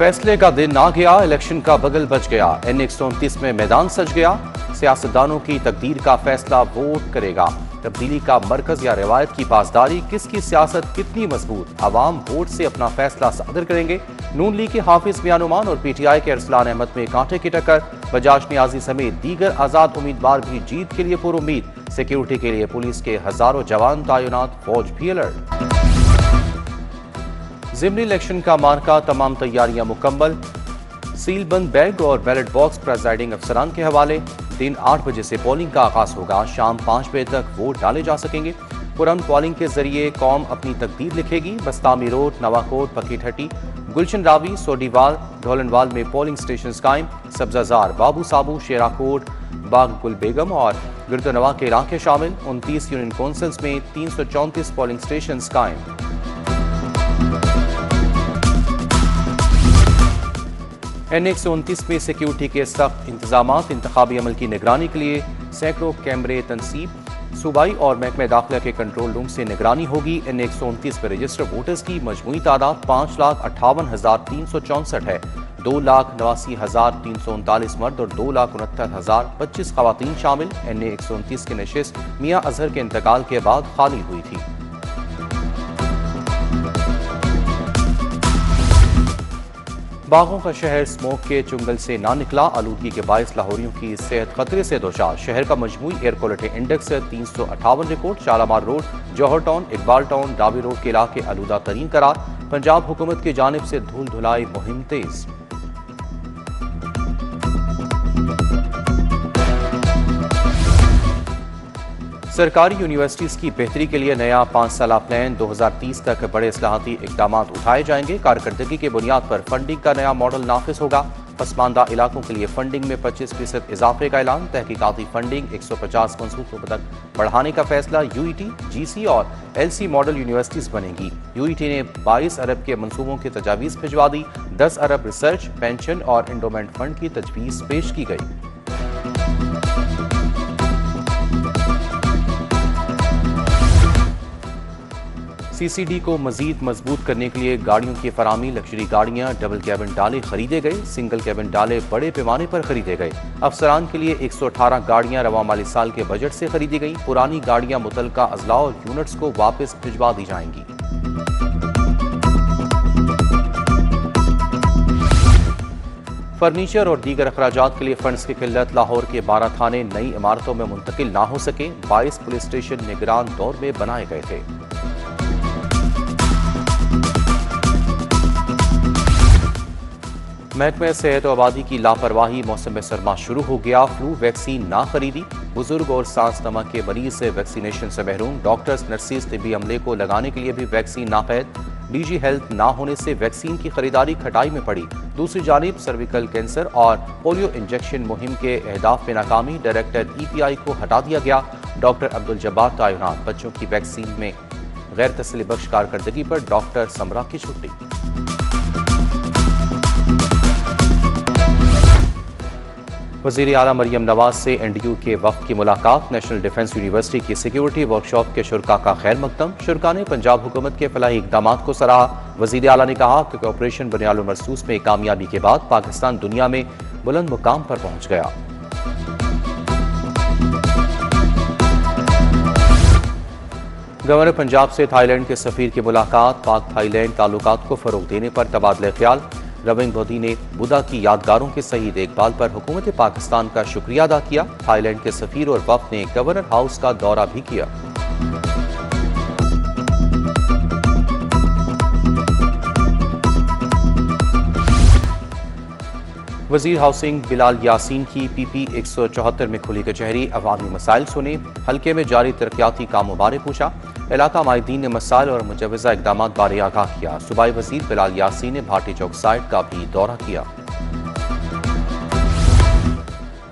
फैसले का दिन आ गया, इलेक्शन का बगल बच गया। N129 में मैदान सज गया। सियासतदानों की तकदीर का फैसला वोट करेगा। तब्दीली का मरकज या रिवायत की पासदारी, किसकी सियासत कितनी मजबूत, अवाम वोट से अपना फैसला सादर करेंगे। नून लीग के हाफिज मियां नुमान और PTI के अरसलान अहमद में कांटे की टक्कर। बजाज नियाजी समेत दीगर आजाद उम्मीदवार भी जीत के लिए पुरुम्मीद। सिक्योरिटी के लिए पुलिस के हजारों जवान तैनात, फौज भी अलर्ट। ज़िमनी इलेक्शन का मार्का, तमाम तैयारियां मुकम्मल। सीलबंद बैग और बैलेट बॉक्स प्रेजाइडिंग अफसरान के हवाले। दिन 8 बजे से पोलिंग का आगाज होगा। शाम 5 बजे तक वोट डाले जा सकेंगे। पुरअमन पोलिंग के जरिए कौम अपनी तकदीर लिखेगी। बस्तामी रोड, नवाकोट, पकीठट्टी, गुलशन रावी, सोडीवाल, ढोलनवाल में पोलिंग स्टेशन कायम। सब्जाजार, बाबू साबू, शेराकोट, बाग गुल बेगम और गिरदोनवा के इलाके शामिल। 29 यूनियन काउंसिल्स में 334 पोलिंग स्टेशन कायम। N129 में सिक्योरिटी के सख्त इंतजामात। इंतखाबी अमल की निगरानी के लिए सैकड़ों कैमरे तनसीब। सूबाई और महकमे दाखिला के कंट्रोल रूम से निगरानी होगी। N129 में रजिस्टर्ड वोटर्स की मजमूई तादाद 5,58,364 है। 2,89,339 मर्द और 2,69,025 खवातीन शामिल। N129 की नशिस्त मियां अजहर के इंतकाल के बाद खाली हुई थी। बागों का शहर स्मोक के चुंगल से ना निकला। आलूदगी के बायस लाहौरियों की सेहत खतरे से दोचार। शहर का मजमूई air quality index 358 record. Shalamar road, Johar town, Iqbal town, Dabi road के इलाके आलूदा तरीन करार। पंजाब हुकूमत की जानिब से धूल धुलाई मुहिम तेज। सरकारी यूनिवर्सिटीज की बेहतरी के लिए नया 5 साला प्लान। 2030 तक बड़े इस्लाहाती इकदाम उठाए जाएंगे। कारकर्दगी की बुनियाद पर फंडिंग का नया मॉडल नाफिज होगा। पसमानदा इलाकों के लिए फंडिंग में 25% इजाफे का ऐलान। तहकीकाती फंडिंग 150 मंसूबों तक बढ़ाने का फैसला। UET, GC और LC मॉडल यूनिवर्सिटीज बनेंगी। UET ने 22 अरब के मंसूबों की तजावीज़ भिजवा दी। 10 अरब रिसर्च, पेंशन और इंडोमेंट फंड की तजवीज़ पेश की गई। CCD को मजीद मजबूत करने के लिए गाड़ियों की फरामी। लग्जरी गाड़ियां, डबल कैबिन डाले खरीदे गए। सिंगल कैबिन डाले बड़े पैमाने पर खरीदे गए। अफसरान के लिए 118 गाड़ियां रवा माली साल के बजट से खरीदी गई। पुरानी गाड़ियां मुतलका अजला और यूनिट्स को वापस भिजवा दी जाएंगी। फर्नीचर और दीगर अखराजात के लिए फंड्स की किल्लत। लाहौर के 12 थाने नई इमारतों में मुंतकिल ना हो सके। 22 पुलिस स्टेशन निगरान दौर में बनाए गए थे। महकमे सेहत और आबादी की लापरवाही। मौसम सरमा शुरू हो गया। फ्लू वैक्सीन ना खरीदी। बुजुर्ग और सांस दमा के मरीज से वैक्सीनेशन से महरूम। डॉक्टर्स, नर्सिस, तिब्बी अमले को लगाने के लिए भी वैक्सीन नाफैद। DG हेल्थ ना होने से वैक्सीन की खरीदारी खटाई में पड़ी। दूसरी जानिब सर्विकल कैंसर और पोलियो इंजेक्शन मुहिम के अहदाफ में नाकामी। डायरेक्टर EPI को हटा दिया गया। डॉक्टर अब्दुल जब्बार तैनात। बच्चों की वैक्सीन में गैर तसल्ली बख्श कारकर्दगी पर डॉक्टर समरा की छुट्टी। वज़ीर आला मरियम नवाज से NDU के वफ़द की मुलाकात। नेशनल डिफेंस यूनिवर्सिटी की सिक्योरिटी वर्कशॉप के शुरा का खैर मकदम। शुरा ने पंजाब हुकूमत के फलाही इक़दाम को सराहा। वज़ीर आला ने कहा कि ऑपरेशन बुनियाद मरसूस में कामयाबी के बाद पाकिस्तान दुनिया में बुलंद मुकाम पर पहुंच गया। गवर्नर पंजाब से थाईलैंड के सफीर की मुलाकात। पाक थाईलैंड ताल्लुकात को फरोग देने पर तबादले ख्याल। रविंद्र मोदी ने बुधा की यादगारों के सही देखभाल पर हुकूमत पाकिस्तान का शुक्रिया अदा किया। थाईलैंड के सफीर और वफ़द ने गवर्नर हाउस का दौरा भी किया। वज़ीर हाउसिंग बिलाल यासीन की PP 174 में खुली कचहरी। अवामी मसाइल सुने। हल्के में जारी तरक्याती कामों बारे पूछा। इलाका माहिदीन ने मसाइल और मुजवज़ा इक़दाम बारे आगाह किया। सूबाई वज़ीर बिलाल यासीन ने भाटी चौक साइट का भी दौरा किया।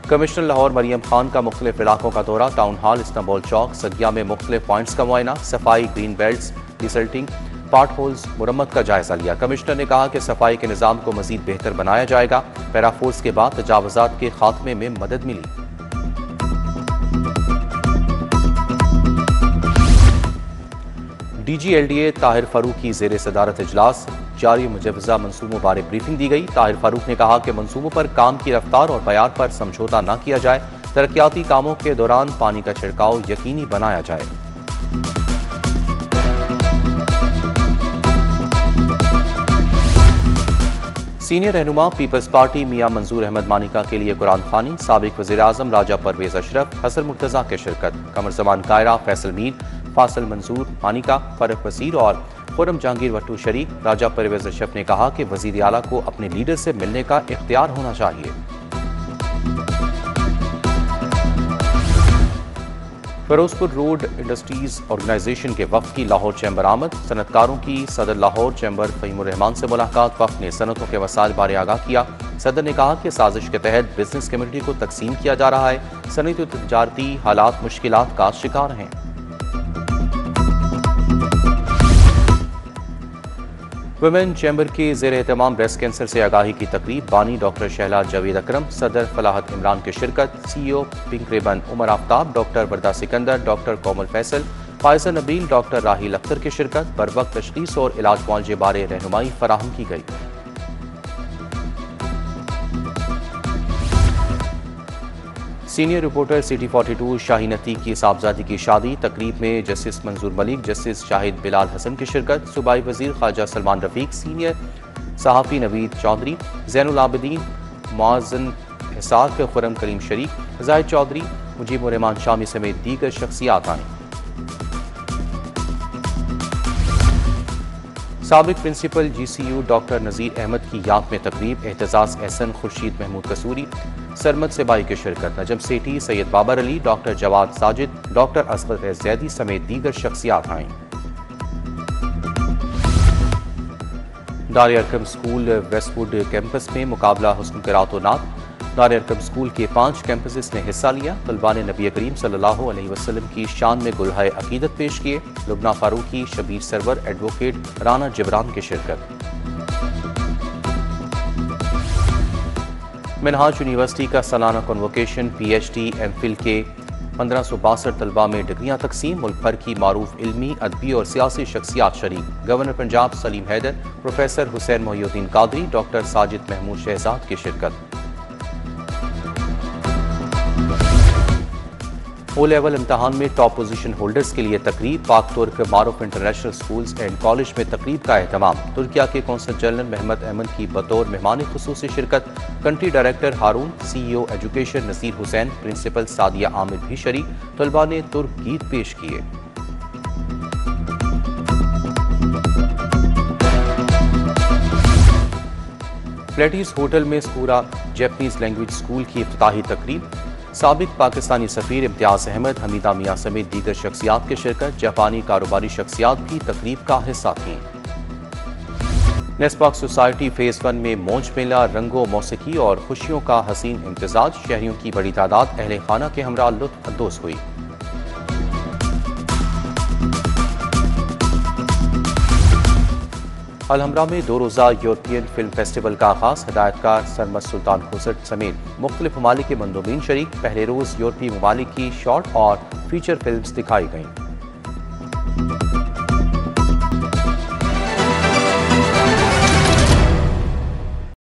कमिश्नर लाहौर मरियम खान का मुख्तलिफ इलाकों का दौरा। टाउन हॉल, इस्तांबुल चौक, सगिया में मुख्तलिफ पॉइंट्स का मुआयना। सफाई, ग्रीन बेल्ट्स, डिसल्टिंग, पार्ट होल्स मुरम्मत का जायजा लिया। कमिश्नर ने कहा कि सफाई के निज़ाम को मजीद बेहतर बनाया जाएगा। पैराफोर्स के बाद तजावुज़ात के खात्मे में मदद मिली। DGLDA ताहिर फारूक की ज़ेर सदारत इजलास जारी मुजवजा मंसूबों बारे ब्रीफिंग दी गई। ताहिर फारूक ने कहा कि मंसूबों पर काम की रफ्तार और बयार पर समझौता न किया जाए, तरक्याती कामों के दौरान पानी का छिड़काव यकीनी बनाया जाए। सीनियर रहनुमा पीपल्स पार्टी मियां मंजूर अहमद मानिका के लिए कुरान खानी, साबिक वज़ीर आज़म राजा परवेज अशरफ, हसन मुर्तज़ा की शिरकत। कमर ज़मान कायरा, फैसल मीर, फासिल मंजूर मानिका, फरक वसीर और खुरम जहांगीर वट्टू शरीक। राजा परवेज अशरफ ने कहा कि वज़ीर आला को अपने लीडर से मिलने का इख्तियार होना चाहिए। फिरोजपुर रोड इंडस्ट्रीज ऑर्गेनाइजेशन के वफ़द की लाहौर चैम्बर आमद। सनतकारों की सदर लाहौर चैम्बर फ़हीमुर रहमान से मुलाकात। वफ़द ने सनतों के वसाइल बारे आगाह किया। सदर ने कहा कि साजिश के तहत बिजनेस कम्युनिटी को तकसीम किया जा रहा है। सनती और तजारती हालात मुश्किलात का शिकार हैं। वुमेन चैम्बर के ज़ेर एहतमाम ब्रेस्ट कैंसर से आगाही की तकरीब। बानी डॉक्टर शहला जावेद अकरम, सदर फलाहत इमरान की शिरकत। CEO pink ribbon Umar Aftab, doctor Warda Sikandar, doctor Komal Faisal, Faiza Nabeel, doctor Raheel Akhtar की शिरकत। बरवक्त तशखीस और इलाज मुआवजे बारे रहनुमाई फराहम की गई। Senior reporter city 42 Shaheen Atiq की साहबजादी की शादी। तकरीब में जस्टिस मंजूर मलिक, जस्टिस शाहिद बिलाल हसन की शिरकत। सूबाई वजीर ख्वाजा सलमान रफीक, सीनियर सहाफ़ी नवीद चौधरी, जैनुल आबिदीन, मुअज़्ज़िन इसाक, खुरम करीम शरीक, जाहिद चौधरी, मुजीबुर रहमान शामी समेत दीगर शख्सियात आईं। साबिक प्रिंसिपल GCU डॉक्टर नज़ीर अहमद की याद में तकरीब। एहतजाज एहसन, खुर्शीद महमूद कसूरी, सरमद सेबाई की शिरकत। नजम सेठी, सैयद बाबर अली, डॉक्टर जवाद साजिद, डॉक्टर असगर जैदी समेत दीगर शख्सियात आईं। दार अरकम स्कूल वेस्टवुड कैंपस में मुकाबला हुस्न क़िराअत व नात। दार अरकम स्कूल के 5 कैंपसेस ने हिस्सा लिया। तलबा ने नबी करीम सल्लल्लाहु अलैहि वसल्लम की शान में गुलहाए अकीदत पेश किए। लुबना फारूकी, शबीर सरवर, एडवोकेट राना जिब्रान की शिरकत। मिनहाज यूनिवर्सिटी का सालाना कन्वोकेशन। PhD MPhil के 1562 तलबा में डिग्रियां तकसीम। मुल्क भर की मारूफ इल्मी, अदबी और सियासी शख्सियात शरीक। Governor Punjab Salim Haider, professor Hussain Mohiuddin Qadri, doctor Sajid Mahmood Shahzad की शिरकत। O लेवल इम्तहान में टॉप पोजीशन होल्डर्स के लिए तकरीब। पाक तुर्क मारूफ इंटरनेशनल स्कूल्स एंड कॉलेज में तकरीब का एहतमाम। तुर्किया के कौंसल जनरल महमद अहमद की बतौर मेहमान खुसूसी शिरकत। Country director Haroon, CEO education Naseer Hussain, principal Sadia Aamir भी शरीक। तलबा ने तुर्क गीत पेश किए। प्लेटिस होटल में स्कूरा जैपनीज लैंग्वेज स्कूल की इफ्तिताही तकरीब। साबिक पाकिस्तानी सफीर इम्तियाज अहमद, हमीदा मियाँ समेत दीगर शख्सियात की शिरकत। जापानी कारोबारी शख्सियात भी तकरीब का हिस्सा थीं। नेस्पाक सोसाइटी फेज़ 1 में मौज मेला, रंगो मौसीकी और खुशियों का हसीन इम्तिजाज। शहरियों की बड़ी तादाद अहले खाना के हमरा लुत्फ अंदोज हुई। अलहमरा में 2 रोज़ा यूरोपियन फिल्म फेस्टिवल का आगाज़। हिदायतकार सरमद सुल्तान खुसट समेत मुख्तलिफ ममालिक के मंदोबीन शरीक। पहले रोज़ यूरोपीय ममालिक की शॉर्ट और फीचर फिल्म्स दिखाई गईं।